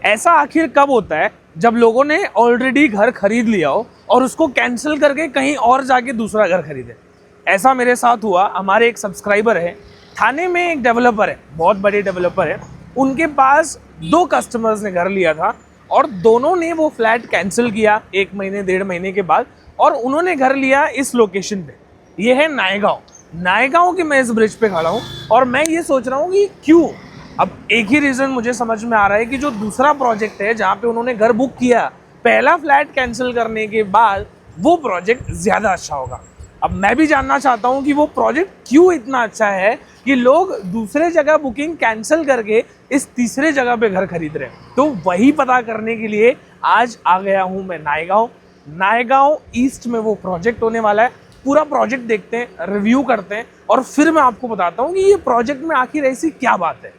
ऐसा आखिर कब होता है जब लोगों ने ऑलरेडी घर खरीद लिया हो और उसको कैंसिल करके कहीं और जाके दूसरा घर खरीदे। ऐसा मेरे साथ हुआ। हमारे एक सब्सक्राइबर है, थाने में एक डेवलपर है, बहुत बड़े डेवलपर है। उनके पास 2 कस्टमर्स ने घर लिया था और दोनों ने वो फ्लैट कैंसिल किया 1 महीने 1.5 महीने के बाद, और उन्होंने घर लिया इस लोकेशन पे। ये है नायगांव की मैं इस ब्रिज पे खड़ा हूँ और मैं ये सोच रहा हूँ कि क्यों। अब एक ही रीज़न मुझे समझ में आ रहा है कि जो दूसरा प्रोजेक्ट है जहाँ पे उन्होंने घर बुक किया पहला फ्लैट कैंसिल करने के बाद, वो प्रोजेक्ट ज़्यादा अच्छा होगा। अब मैं भी जानना चाहता हूँ कि वो प्रोजेक्ट क्यों इतना अच्छा है कि लोग दूसरे जगह बुकिंग कैंसिल करके इस तीसरे जगह पे घर खरीद रहे हैं। तो वही पता करने के लिए आज आ गया हूँ मैं नायगांव ईस्ट में वो प्रोजेक्ट होने वाला है। पूरा प्रोजेक्ट देखते हैं, रिव्यू करते हैं और फिर मैं आपको बताता हूँ कि ये प्रोजेक्ट में आखिर ऐसी क्या बात है।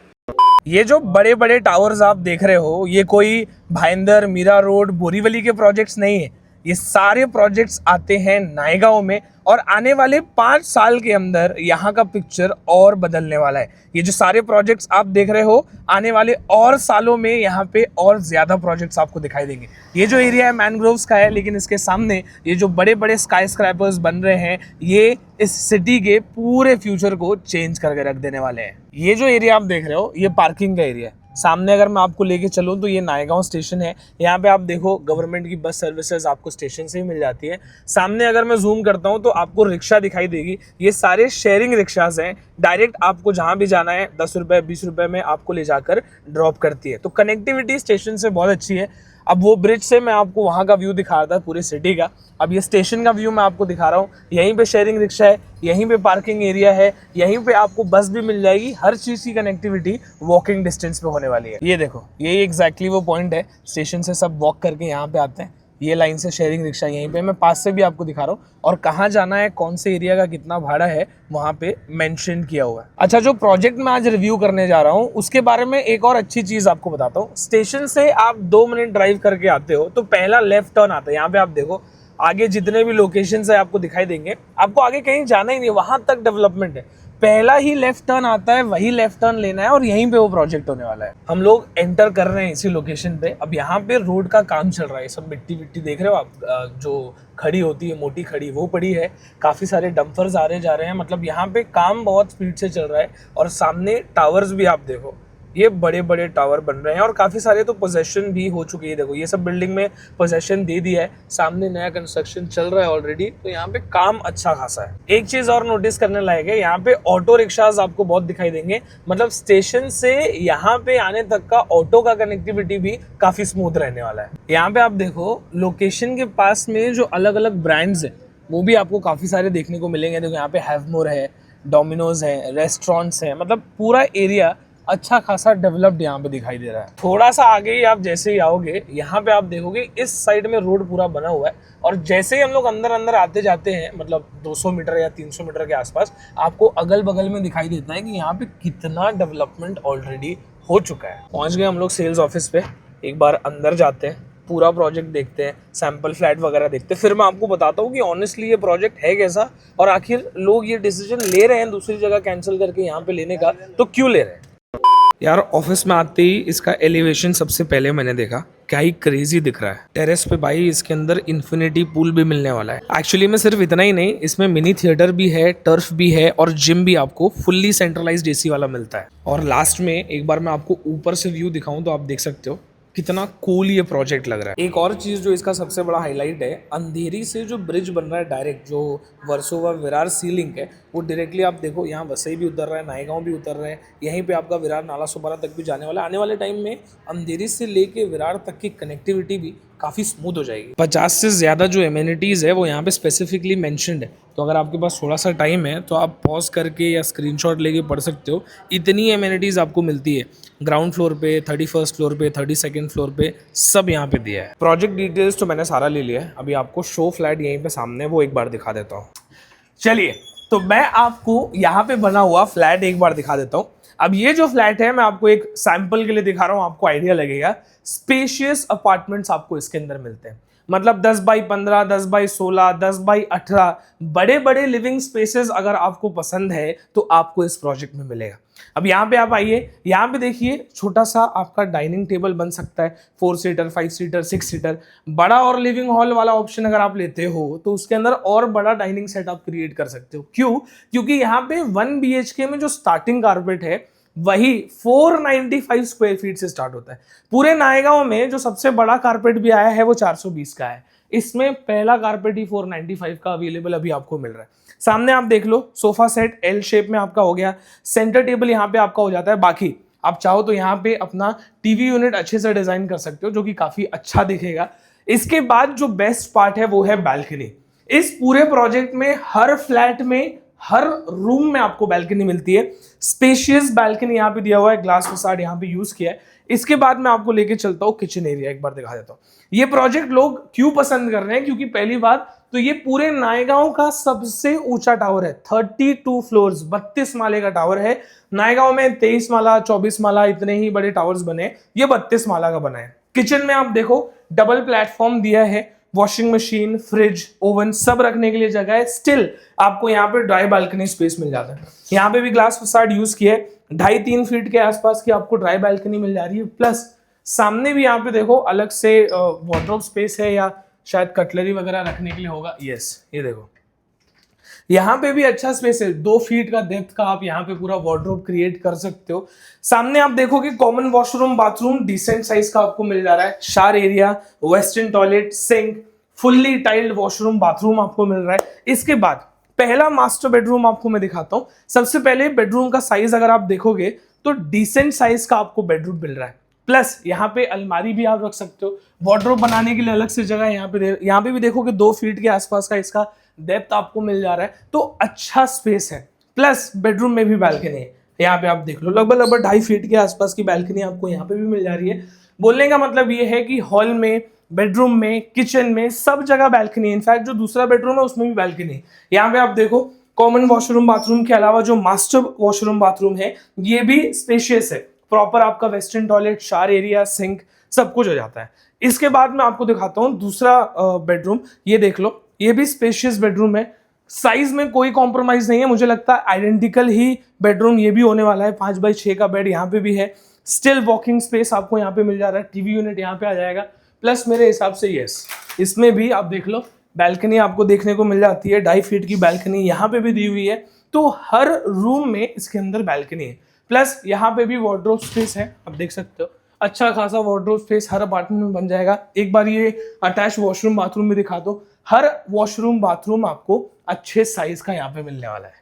ये जो बड़े बड़े टावर्स आप देख रहे हो, ये कोई भाईंदर, मीरा रोड, बोरीवली के प्रोजेक्ट्स नहीं है। ये सारे प्रोजेक्ट्स आते हैं नायगांव में और आने वाले 5 साल के अंदर यहाँ का पिक्चर और बदलने वाला है। ये जो सारे प्रोजेक्ट्स आप देख रहे हो, आने वाले और सालों में यहाँ पे और ज़्यादा प्रोजेक्ट्स आपको दिखाई देंगे। ये जो एरिया है मैनग्रोव्स का है, लेकिन इसके सामने ये जो बड़े बड़े स्काई स्क्रैपर्स बन रहे हैं, ये इस सिटी के पूरे फ्यूचर को चेंज करके रख देने वाले हैं। ये जो एरिया आप देख रहे हो, ये पार्किंग का एरिया है। सामने अगर मैं आपको लेके चलूँ तो ये नायगांव स्टेशन है। यहाँ पे आप देखो गवर्नमेंट की बस सर्विसेज आपको स्टेशन से ही मिल जाती है। सामने अगर मैं जूम करता हूँ तो आपको रिक्शा दिखाई देगी। ये सारे शेयरिंग रिक्शाज हैं। डायरेक्ट आपको जहाँ भी जाना है 10 रुपये 20 रुपये में आपको ले जाकर ड्रॉप करती है। तो कनेक्टिविटी स्टेशन से बहुत अच्छी है। अब वो ब्रिज से मैं आपको वहाँ का व्यू दिखा रहा था पूरे सिटी का, अब ये स्टेशन का व्यू मैं आपको दिखा रहा हूँ। यहीं पे शेयरिंग रिक्शा है, यहीं पे पार्किंग एरिया है, यहीं पे आपको बस भी मिल जाएगी। हर चीज़ की कनेक्टिविटी वॉकिंग डिस्टेंस पे होने वाली है। ये देखो, ये एग्जैक्टली वो पॉइंट है। स्टेशन से सब वॉक करके यहाँ पे आते हैं। ये लाइन से शेयरिंग रिक्शा यहीं पे, मैं पास से भी आपको दिखा रहा हूँ, और कहाँ जाना है, कौन से एरिया का कितना भाड़ा है, वहाँ पे मेंशन किया हुआ है। अच्छा, जो प्रोजेक्ट मैं आज रिव्यू करने जा रहा हूँ उसके बारे में एक और अच्छी चीज़ आपको बताता हूँ। स्टेशन से आप 2 मिनट ड्राइव करके आते हो तो पहला लेफ्ट टर्न आता है। यहाँ पे आप देखो, आगे जितने भी लोकेशंस है आपको दिखाई देंगे। आपको आगे कहीं जाना ही नहीं, वहाँ तक डेवलपमेंट है। पहला ही लेफ्ट टर्न आता है, वही लेफ्ट टर्न लेना है और यहीं पे वो प्रोजेक्ट होने वाला है। हम लोग एंटर कर रहे हैं इसी लोकेशन पे। अब यहाँ पे रोड का काम चल रहा है। सब मिट्टी विट्टी देख रहे हो आप, जो खड़ी होती है मोटी खड़ी, वो पड़ी है। काफ़ी सारे डंपर्स आ रहे जा रहे हैं। मतलब यहाँ पे काम बहुत स्पीड से चल रहा है। और सामने टावर्स भी आप देखो, ये बड़े बड़े टावर बन रहे हैं और काफ़ी सारे तो पोजेशन भी हो चुके हैं। देखो, ये सब बिल्डिंग में पोजेशन दे दिया है। सामने नया कंस्ट्रक्शन चल रहा है ऑलरेडी। तो यहाँ पे काम अच्छा खासा है। एक चीज़ और नोटिस करने लायक है, यहाँ पे ऑटो रिक्शाज आपको बहुत दिखाई देंगे। मतलब स्टेशन से यहाँ पे आने तक का ऑटो का कनेक्टिविटी भी काफ़ी स्मूथ रहने वाला है। यहाँ पे आप देखो, लोकेशन के पास में जो अलग अलग ब्रांड्स है वो भी आपको काफ़ी सारे देखने को मिलेंगे। देखो, यहाँ पे हैवमोर है, डोमिनोज है, रेस्टोरेंट्स हैं। मतलब पूरा एरिया अच्छा खासा डेवलप्ड यहाँ पे दिखाई दे रहा है। थोड़ा सा आगे ही आप जैसे ही आओगे, यहाँ पे आप देखोगे इस साइड में रोड पूरा बना हुआ है। और जैसे ही हम लोग अंदर अंदर आते जाते हैं, मतलब 200 मीटर या 300 मीटर के आसपास, आपको अगल बगल में दिखाई देता है कि यहाँ पे कितना डेवलपमेंट ऑलरेडी हो चुका है। पहुँच गए हम लोग सेल्स ऑफिस पे। एक बार अंदर जाते हैं, पूरा प्रोजेक्ट देखते हैं, सैंपल फ्लैट वगैरह देखते हैं, फिर मैं आपको बताता हूँ कि ऑनेस्टली ये प्रोजेक्ट है कैसा और आखिर लोग ये डिसीजन ले रहे हैं दूसरी जगह कैंसिल करके यहाँ पे लेने का, तो क्यों ले रहे हैं। यार, ऑफिस में आते ही इसका एलिवेशन सबसे पहले मैंने देखा, क्या ही क्रेजी दिख रहा है। टेरेस पे भाई इसके अंदर इन्फिनिटी पूल भी मिलने वाला है। एक्चुअली में सिर्फ इतना ही नहीं, इसमें मिनी थिएटर भी है, टर्फ भी है और जिम भी आपको फुल्ली सेंट्रलाइज्ड एसी वाला मिलता है। और लास्ट में एक बार मैं आपको ऊपर से व्यू दिखाऊं तो आप देख सकते हो कितना कूल ये प्रोजेक्ट लग रहा है। एक और चीज़ जो इसका सबसे बड़ा हाईलाइट है, अंधेरी से जो ब्रिज बन रहा है डायरेक्ट, जो वर्सोवा विरार सी लिंक है, वो डायरेक्टली आप देखो यहाँ वसई भी उतर रहा है, नायगांव भी उतर रहा है। यहीं पे आपका विरार नाला सोपारा तक भी जाने वाला है। आने वाले टाइम में अंधेरी से लेके विरार तक की कनेक्टिविटी भी काफ़ी स्मूथ हो जाएगी। 50 से ज़्यादा जो एमिनिटीज़ है वो यहाँ पे स्पेसिफिकली मेंशन्ड है। तो अगर आपके पास थोड़ा सा टाइम है तो आप पॉज करके या स्क्रीनशॉट लेके पढ़ सकते हो। इतनी एमिनिटीज़ आपको मिलती है ग्राउंड फ्लोर पे, 31st फ्लोर पे, 32nd फ्लोर पे, सब यहाँ पे दिया है। प्रोजेक्ट डिटेल्स तो मैंने सारा ले लिया है। अभी आपको शो फ्लैट यहीं पे सामने वो एक बार दिखा देता हूँ। चलिए, तो मैं आपको यहाँ पे बना हुआ फ्लैट एक बार दिखा देता हूँ। अब ये जो फ्लैट है मैं आपको एक सैंपल के लिए दिखा रहा हूँ, आपको आइडिया लगेगा। स्पेशियस अपार्टमेंट्स आपको इसके अंदर मिलते हैं। मतलब 10 बाई 15, 10 बाई 16, 10 बाई 18 बड़े बड़े लिविंग स्पेसेस अगर आपको पसंद है तो आपको इस प्रोजेक्ट में मिलेगा। अब यहाँ पे आप आइए, यहाँ पे देखिए छोटा सा आपका डाइनिंग टेबल बन सकता है, 4 सीटर, 5 सीटर, 6 सीटर। बड़ा और लिविंग हॉल वाला ऑप्शन अगर आप लेते हो तो उसके अंदर और बड़ा डाइनिंग सेट आप क्रिएट कर सकते हो। क्यों? क्योंकि यहाँ पे 1 BHK में जो स्टार्टिंग कारपेट है वही 495 स्क्वायर फीट से स्टार्ट होता है। पूरे नायगांव में जो सबसे बड़ा कारपेट भी आया है वो 420 का है। इसमें पहला कारपेट ही 495 का अवेलेबल अभी आपको मिल रहा है। सामने आप देख लो, सोफा सेट एल शेप में आपका हो गया, सेंटर टेबल यहाँ पे आपका हो जाता है। बाकी आप चाहो तो यहाँ पे अपना टीवी यूनिट अच्छे से डिजाइन कर सकते हो जो कि काफी अच्छा दिखेगा। इसके बाद जो बेस्ट पार्ट है वो है बैल्कनी। इस पूरे प्रोजेक्ट में हर फ्लैट में हर रूम में आपको बैल्कनी मिलती है। स्पेशियस बैल्कनी यहाँ पे दिया हुआ है, ग्लास फसाड यहाँ पे यूज किया है। इसके बाद मैं आपको लेके चलता हूँ किचन एरिया, एक बार दिखा देता हूँ। ये प्रोजेक्ट लोग क्यों पसंद कर रहे हैं? क्योंकि पहली बात तो ये पूरे नायगांव का सबसे ऊंचा टावर है, 32 फ्लोर्स, 32 माले का टावर है। नायगांव में 23 माला, 24 माला इतने ही बड़े टावर्स बने, ये 32 माला का बना है। किचन में आप देखो डबल प्लेटफॉर्म दिया है, वॉशिंग मशीन, फ्रिज, ओवन सब रखने के लिए जगह है। स्टिल आपको यहाँ पे ड्राई बालकनी स्पेस मिल जाता है। यहाँ पे भी ग्लास फसाड यूज किया है, 2.5-3 फीट के आसपास की आपको ड्राई बालकनी मिल जा रही है। प्लस सामने भी यहाँ पे देखो अलग से वार्डरोब स्पेस है या शायद कटलरी वगैरह रखने के लिए होगा। यस, ये देखो यहाँ पे भी अच्छा स्पेस है, 2 फीट का डेप्थ का आप यहाँ पे पूरा वार्डरोब क्रिएट कर सकते हो। सामने आप देखोगे common washroom bathroom decent size का आपको मिल जा रहा है। शार area, western toilet, sink, fully tiled washroom bathroom आपको मिल रहा है। इसके बाद पहला मास्टर बेडरूम आपको मैं दिखाता हूं। सबसे पहले बेडरूम का साइज अगर आप देखोगे तो डिसेंट साइज का आपको बेडरूम मिल रहा है। प्लस यहाँ पे अलमारी भी आप रख सकते हो, वार्डरोब बनाने के लिए अलग से जगह यहाँ पे भी देखोगे 2 फीट के आसपास का इसका डेप्थ आपको मिल जा रहा है, तो अच्छा स्पेस है। प्लस बेडरूम में भी बैल्कनी है, यहाँ पे आप देख लो लगभग 2.5 फीट के आसपास की बैल्कनी आपको यहाँ पे भी मिल जा रही है। बोलने का मतलब ये है कि हॉल में, बेडरूम में, किचन में सब जगह बैल्कनी है। इनफैक्ट जो दूसरा बेडरूम है उसमें भी बैल्कनी है। यहाँ पे आप देखो कॉमन वॉशरूम बाथरूम के अलावा जो मास्टर वॉशरूम बाथरूम है ये भी स्पेशियस है, प्रॉपर आपका वेस्टर्न टॉयलेट, शार एरिया, सिंक सब कुछ हो जाता है। इसके बाद मैं आपको दिखाता हूँ दूसरा बेडरूम, ये देख लो, ये भी स्पेशियस बेडरूम है। साइज में कोई कॉम्प्रोमाइज नहीं है, मुझे लगता है आइडेंटिकल ही बेडरूम ये भी होने वाला है। 5x6 का बेड यहाँ पे भी है। स्टिल वॉकिंग स्पेस आपको यहाँ पे मिल जा रहा है, टीवी यूनिट यहाँ पे आ जाएगा। प्लस मेरे हिसाब से यस, इसमें भी आप देख लो बैल्कनी आपको देखने को मिल जाती है, 2.5 फीट की बैल्कनी यहाँ पे भी दी हुई है। तो हर रूम में इसके अंदर बैल्कनी है। प्लस यहाँ पे भी वार्डरोब स्पेस है, आप देख सकते हो अच्छा खासा वार्डरोब स्पेस हर अपार्टमेंट में बन जाएगा। एक बार ये अटैच वॉशरूम बाथरूम भी दिखा दो। हर वॉशरूम बाथरूम आपको अच्छे साइज का यहाँ पे मिलने वाला है।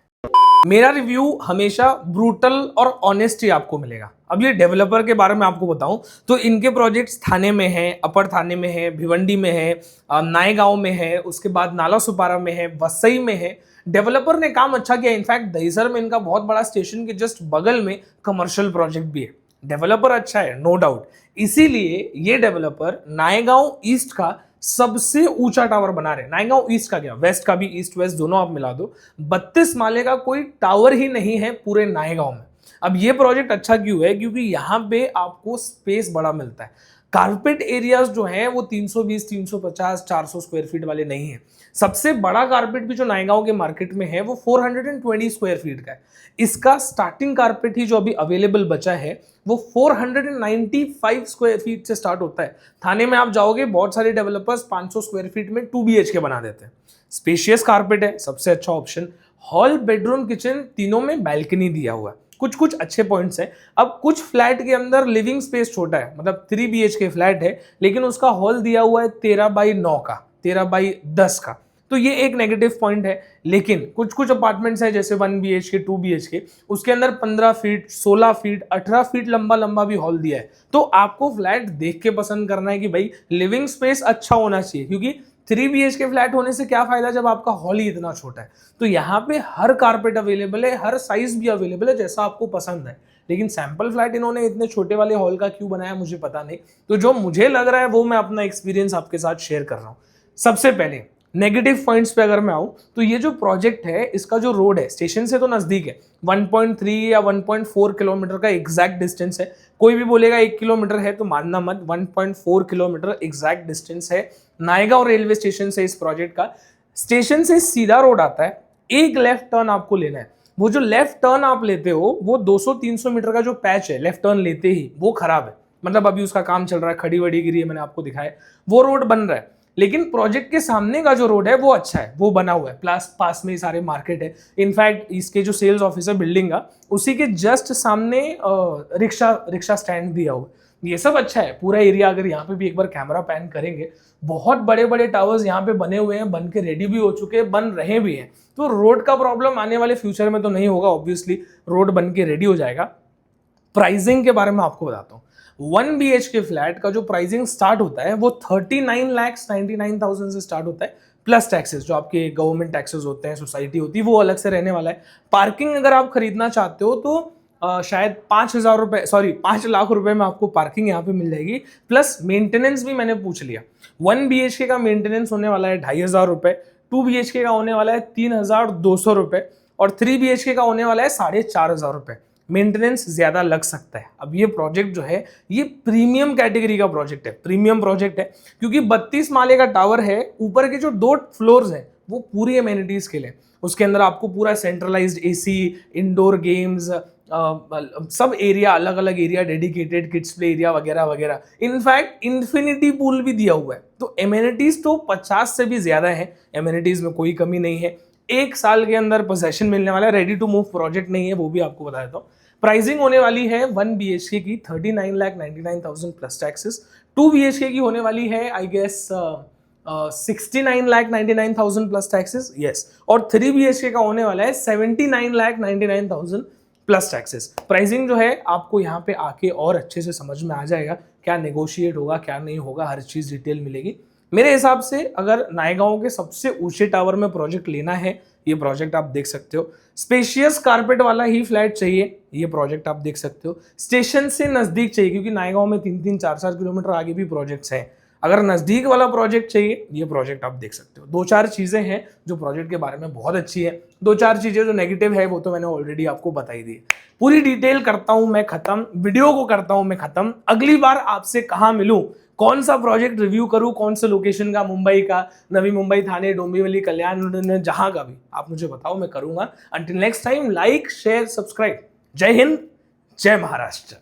मेरा रिव्यू हमेशा ब्रूटल और ऑनेस्ट ही आपको मिलेगा। अब ये डेवलपर के बारे में आपको बताऊं तो इनके प्रोजेक्ट्स थाने में है, अपर थाने में है, भिवंडी में है, नायगांव में है, उसके बाद नाला सुपारा में है, वसई में है। डेवलपर ने काम अच्छा किया। इनफैक्ट दहीसर में इनका बहुत बड़ा स्टेशन के जस्ट बगल में कमर्शियल प्रोजेक्ट भी है। डेवलपर अच्छा है, नो डाउट। इसीलिए ये डेवलपर नायगांव ईस्ट का सबसे ऊंचा टावर बना रहे। नायगांव ईस्ट का क्या, वेस्ट का भी, ईस्ट वेस्ट दोनों आप मिला दो, 32 माले का कोई टावर ही नहीं है पूरे नायगांव में। अब ये प्रोजेक्ट अच्छा क्यों है? क्योंकि यहाँ पे आपको स्पेस बड़ा मिलता है। कारपेट एरियाज जो हैं वो 320, 350, 400 स्क्वायर फीट वाले नहीं है। सबसे बड़ा कारपेट भी जो नायगांव के मार्केट में है वो 420 स्क्वायर फीट का है। इसका स्टार्टिंग कारपेट ही जो अभी अवेलेबल बचा है वो 495 स्क्वायर फीट से स्टार्ट होता है। थाने में आप जाओगे बहुत सारे डेवलपर्स 500 स्क्वायर फीट में 2 BHK बना देते हैं। स्पेशियस कारपेट है, सबसे अच्छा ऑप्शन। हॉल, बेडरूम, किचन तीनों में बैल्कनी दिया हुआ है। कुछ कुछ अच्छे पॉइंट्स हैं। अब कुछ फ्लैट के अंदर लिविंग स्पेस छोटा है, मतलब 3 BHK फ्लैट है, लेकिन उसका हॉल दिया हुआ है 13x9 का, 13x10 का, तो ये एक नेगेटिव पॉइंट है। लेकिन कुछ कुछ अपार्टमेंट्स हैं जैसे 1 BHK, 2 BHK, उसके अंदर 15 फीट, 16 फीट, 18 फीट लंबा लंबा भी हॉल दिया है। तो आपको फ्लैट देख के पसंद करना है कि भाई लिविंग स्पेस अच्छा होना चाहिए, क्योंकि 3 BHK फ्लैट होने से क्या फायदा जब आपका हॉल ही इतना छोटा है। तो यहाँ पे हर कारपेट अवेलेबल है, हर साइज भी अवेलेबल है जैसा आपको पसंद है। लेकिन सैंपल फ्लैट इन्होंने इतने छोटे वाले हॉल का क्यों बनाया मुझे पता नहीं। तो जो मुझे लग रहा है वो मैं अपना एक्सपीरियंस आपके साथ शेयर कर रहा हूँ। सबसे पहले नेगेटिव पॉइंट्स पे अगर मैं आऊँ तो ये जो प्रोजेक्ट है इसका जो रोड है स्टेशन से तो नज़दीक है, 1.3 या 1.4 किलोमीटर का एग्जैक्ट डिस्टेंस है। कोई भी बोलेगा 1 किलोमीटर है तो मानना मत, 1.4 किलोमीटर एग्जैक्ट डिस्टेंस है नायगांव रेलवे स्टेशन से इस प्रोजेक्ट का। स्टेशन से सीधा रोड आता है, एक लेफ्ट टर्न आपको लेना है। वो जो लेफ्ट टर्न आप लेते हो वो 200-300 मीटर का जो पैच है लेफ्ट टर्न लेते ही वो खराब है, मतलब अभी उसका काम चल रहा है, खड़ी वड़ी गिरी है, मैंने आपको दिखाया, वो रोड बन रहा है। लेकिन प्रोजेक्ट के सामने का जो रोड है वो अच्छा है, वो बना हुआ है, प्लस पास में ही सारे मार्केट है। इनफैक्ट इसके जो सेल्स ऑफिसर बिल्डिंग का उसी के जस्ट सामने रिक्शा स्टैंड दिया हुआ है। ये सब अच्छा है पूरा एरिया। अगर यहाँ पे भी एक बार कैमरा पैन करेंगे, बहुत बड़े बड़े टावर्स यहाँ पे बने हुए हैं, बन के रेडी भी हो चुके हैं, बन रहे भी हैं। तो रोड का प्रॉब्लम आने वाले फ्यूचर में तो नहीं होगा, ऑब्वियसली रोड बन के रेडी हो जाएगा। प्राइसिंग के बारे में आपको बताता हूँ। 1 BHK फ्लैट का जो प्राइसिंग स्टार्ट होता है वो 39,99,000 से स्टार्ट होता है, प्लस टैक्सेस जो आपके गवर्नमेंट टैक्सेस होते हैं, सोसाइटी होती है, वो अलग से रहने वाला है। पार्किंग अगर आप खरीदना चाहते हो तो शायद 5,000 रुपए, सॉरी 5 लाख रुपए में आपको पार्किंग यहाँ पे मिल जाएगी। प्लस मेंटेनेंस भी मैंने पूछ लिया, 1 BHK का मेंटेनेंस होने वाला है 2,500 रुपए, 2 BHK का होने वाला है 3,200 रुपए और 3 BHK का होने वाला है 4,500 रुपए। मेंटेनेंस ज्यादा लग सकता है। अब ये प्रोजेक्ट जो है ये प्रीमियम कैटेगरी का प्रोजेक्ट है, प्रीमियम प्रोजेक्ट है क्योंकि 32 माले का टावर है, ऊपर के जो 2 फ्लोर्स हैं वो पूरी एमेनिटीज के लिए। उसके अंदर आपको पूरा सेंट्रलाइज्ड AC, इंडोर गेम्स, सब एरिया, अलग अलग area dedicated, kids play area वगैरह वगैरह, इनफैक्ट इन्फिनिटी पूल भी दिया हुआ है। तो एमेनिटीज तो 50 से भी ज्यादा है, एमेनिटीज में कोई कमी नहीं है। 1 साल के अंदर पोजेशन मिलने वाला है, रेडी टू मूव प्रोजेक्ट नहीं है, वो भी आपको बता देता हूँ। प्राइसिंग होने वाली है 1 BHK की 39,99,000 प्लस टैक्सेस, 2 BHK की होने वाली है I guess 69,99,000 plus taxes, yes, और 3 BHK का होने वाला है 79,99,000 प्लस टैक्सेस। प्राइसिंग जो है आपको यहाँ पे आके और अच्छे से समझ में आ जाएगा, क्या नेगोशिएट होगा क्या नहीं होगा, हर चीज डिटेल मिलेगी। मेरे हिसाब से अगर नायगांव के सबसे ऊंचे टावर में प्रोजेक्ट लेना है, ये प्रोजेक्ट आप देख सकते हो। स्पेशियस कारपेट वाला ही फ्लैट चाहिए, ये प्रोजेक्ट आप देख सकते हो। स्टेशन से नजदीक चाहिए क्योंकि नायगांव में 3-3, 4-4 किलोमीटर आगे भी प्रोजेक्ट्स हैं। अगर नजदीक वाला प्रोजेक्ट चाहिए, ये प्रोजेक्ट आप देख सकते हो। 2-4 चीजें हैं जो प्रोजेक्ट के बारे में बहुत अच्छी है, 2-4 चीजें जो नेगेटिव है वो तो मैंने ऑलरेडी आपको बताई दी है। पूरी डिटेल करता हूं मैं खत्म, वीडियो को करता हूं मैं खत्म। अगली बार आपसे कहां मिलूं, कौन सा प्रोजेक्ट रिव्यू करूं, कौन से लोकेशन का, मुंबई का, नवी मुंबई, थाने, डोंबिवली, कल्याण, जहां का भी आप मुझे बताओ, मैं करूंगा। Until next time, like share subscribe. जय हिंद, जय महाराष्ट्र।